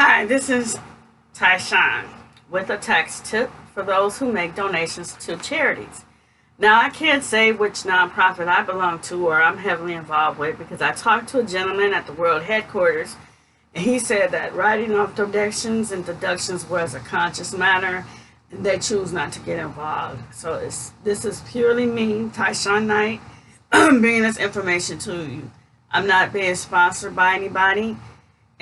Hi, this is Tyshawn with a tax tip for those who make donations to charities. Now, I can't say which nonprofit I belong to or I'm heavily involved with because I talked to a gentleman at the world headquarters and he said that writing off donations and deductions was a conscious matter and they choose not to get involved. So this is purely me, Tyshawn Knight, bringing this information to you. I'm not being sponsored by anybody.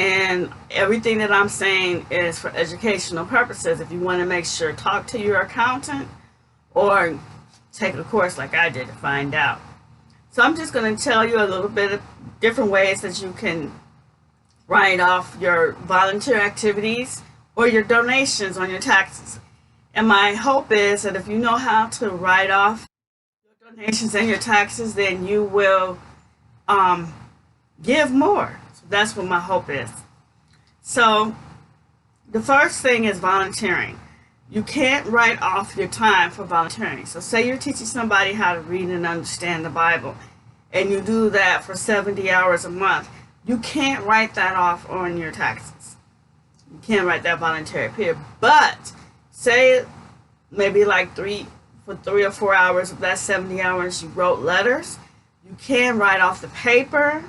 And everything that I'm saying is for educational purposes. If you want to make sure, talk to your accountant or take a course like I did to find out. So I'm just going to tell you a little bit of different ways that you can write off your volunteer activities or your donations on your taxes. And my hope is that if you know how to write off your donations and your taxes, then you will give more. That's what my hope is. So the first thing is volunteering. You can't write off your time for volunteering. So say you're teaching somebody how to read and understand the Bible, and you do that for 70 hours a month. You can't write that off on your taxes. You can't write that voluntary period. But say maybe like 3 or 4 hours of that 70 hours you wrote letters, you can write off the paper,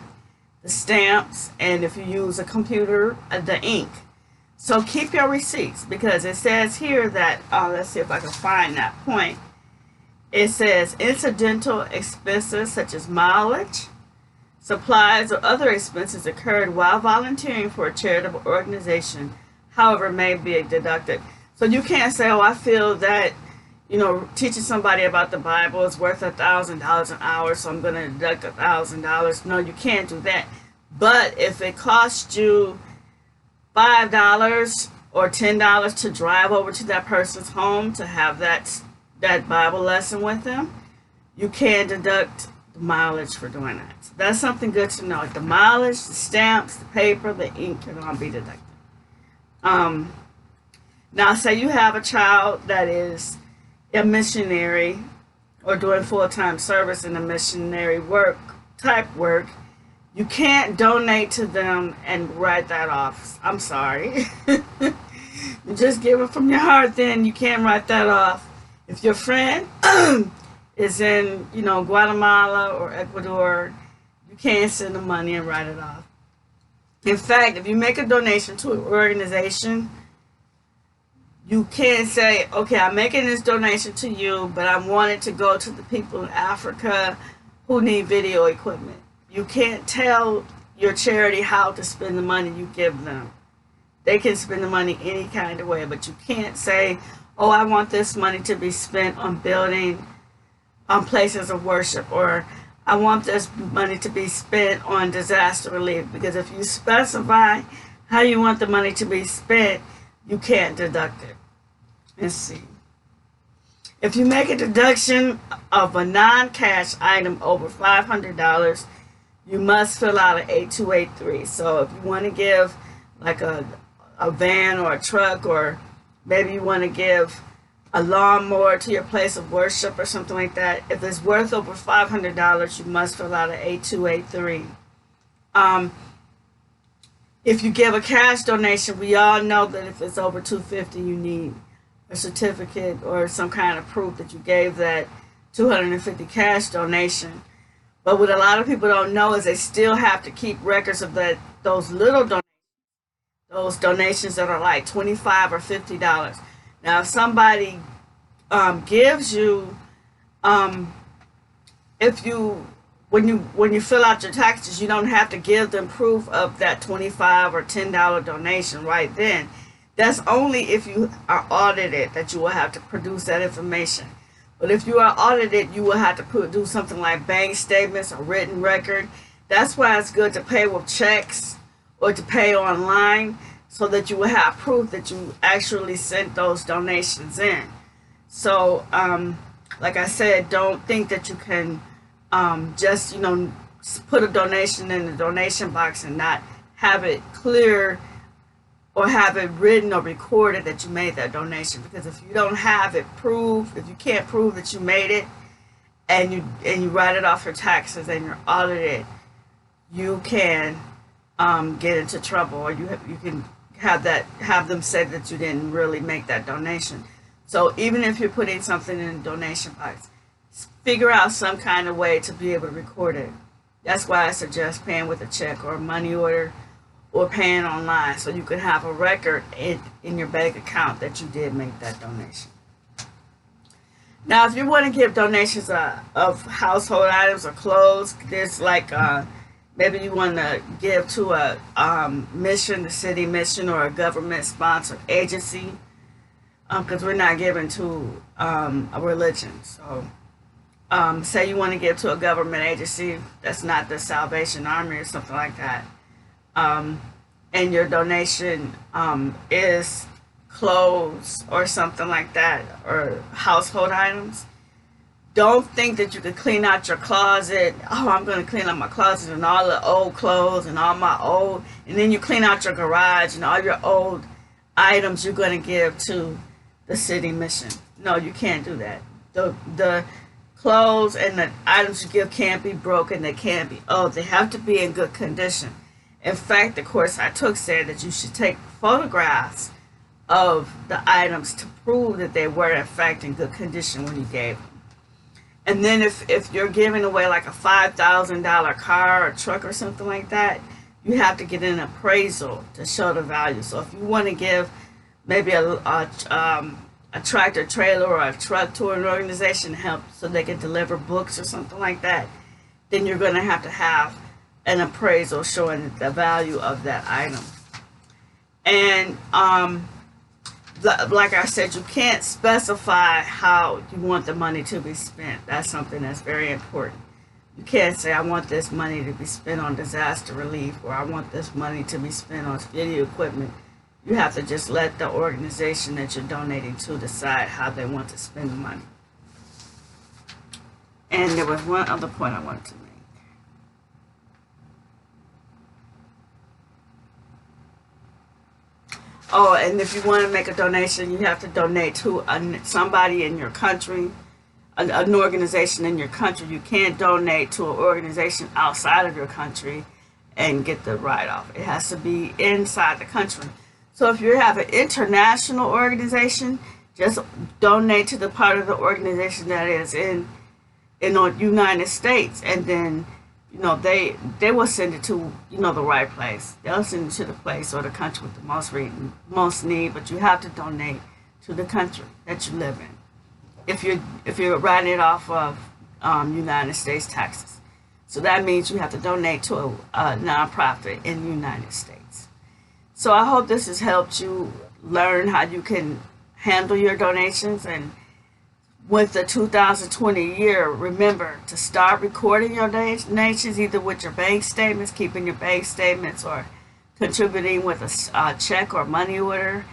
the stamps, and if you use a computer, the ink. So keep your receipts because it says here that, let's see if I can find that point. It says incidental expenses such as mileage, supplies, or other expenses incurred while volunteering for a charitable organization, however, may be deducted. So you can't say, oh, I feel that teaching somebody about the Bible is worth $1,000 an hour, so I'm going to deduct $1,000. No, you can't do that. But if it costs you $5 or $10 to drive over to that person's home to have that Bible lesson with them, you can deduct the mileage for doing that. So that's something good to know. The mileage, the stamps, the paper, the ink can all be deducted. Now, say you have a child that is a missionary or doing full-time service in a missionary type work, you can't donate to them and write that off. I'm sorry. You just give it from your heart, then you can't write that off. If your friend is in Guatemala or Ecuador, you can't send them money and write it off. In fact, if you make a donation to an organization, you can't say, okay, I'm making this donation to you, but I want it to go to the people in Africa who need video equipment. You can't tell your charity how to spend the money you give them. They can spend the money any kind of way, but you can't say, oh, I want this money to be spent on building places of worship, or I want this money to be spent on disaster relief. Because if you specify how you want the money to be spent, you can't deduct it. Let's see. If you make a deduction of a non-cash item over $500, you must fill out an 8283. So if you want to give like a van or a truck, or maybe you want to give a lawnmower to your place of worship or something like that, if it's worth over $500, you must fill out an 8283. If you give a cash donation, we all know that if it's over $250, you need a certificate or some kind of proof that you gave that $250 cash donation. But what a lot of people don't know is they still have to keep records of those little donations, those donations that are like $25 or $50. Now, if somebody gives you, when you fill out your taxes, you don't have to give them proof of that $25 or $10 donation right then. That's only if you are audited that you will have to produce that information. But if you are audited, you will have to produce something like bank statements or written record. That's why it's good to pay with checks or to pay online, so that you will have proof that you actually sent those donations in. So, like I said, don't think that you can just put a donation in the donation box and not have it clear or have it written or recorded that you made that donation. Because if you don't have it proved, if you can't prove that you made it, and you write it off your taxes and you're audited, you can get into trouble, or you can have them say that you didn't really make that donation. So even if you're putting something in a donation box, figure out some kind of way to be able to record it. That's why I suggest paying with a check or a money order or paying online, so you can have a record in your bank account that you did make that donation. Now, if you want to give donations of household items or clothes, there's like maybe you want to give to a mission, the city mission, or a government-sponsored agency, because we're not giving to a religion. So, say you want to give to a government agency that's not the Salvation Army or something like that, and your donation is clothes or something like that, or household items. Don't think that you can clean out your closet. Oh, I'm going to clean out my closet and all the old clothes and all my old, and then you clean out your garage and all your old items you're going to give to the city mission. No, you can't do that. The clothes and the items you give can't be broken. They can't be old. They have to be in good condition. In fact, the course I took said that you should take photographs of the items to prove that they were in fact in good condition when you gave them. And then if you're giving away like a $5,000 car or truck or something like that, you have to get an appraisal to show the value. So if you want to give maybe a tractor trailer or a truck to an organization to help so they can deliver books or something like that, then you're going to have an appraisal showing the value of that item. And like I said, you can't specify how you want the money to be spent. That's something that's very important. You can't say, I want this money to be spent on disaster relief, or I want this money to be spent on video equipment. You have to just let the organization that you're donating to decide how they want to spend the money. And there was one other point I wanted to make. Oh, and if you want to make a donation, you have to donate to somebody in your country, an organization in your country. You can't donate to an organization outside of your country and get the write-off. It has to be inside the country. So if you have an international organization, just donate to the part of the organization that is in the United States, and then they will send it to the right place. They'll send it to the place or the country with the most need. But you have to donate to the country that you live in if you're writing it off of United States taxes. So that means you have to donate to a nonprofit in the United States. So I hope this has helped you learn how you can handle your donations. And with the 2020 year, remember to start recording your donations, either with your bank statements, keeping your bank statements, or contributing with a check or money order,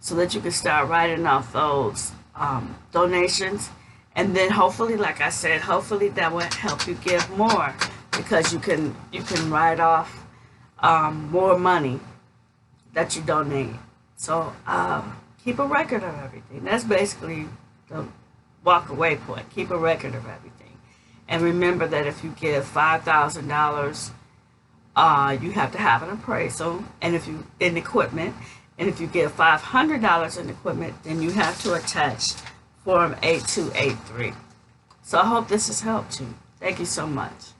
so that you can start writing off those donations. And then hopefully, like I said, hopefully that will help you give more, because you can write off more money that you donate. So keep a record of everything. That's basically the walk away point. Keep a record of everything. And remember that if you give $5,000, you have to have an appraisal and in equipment. And if you give $500 in equipment, then you have to attach Form 8283. So I hope this has helped you. Thank you so much.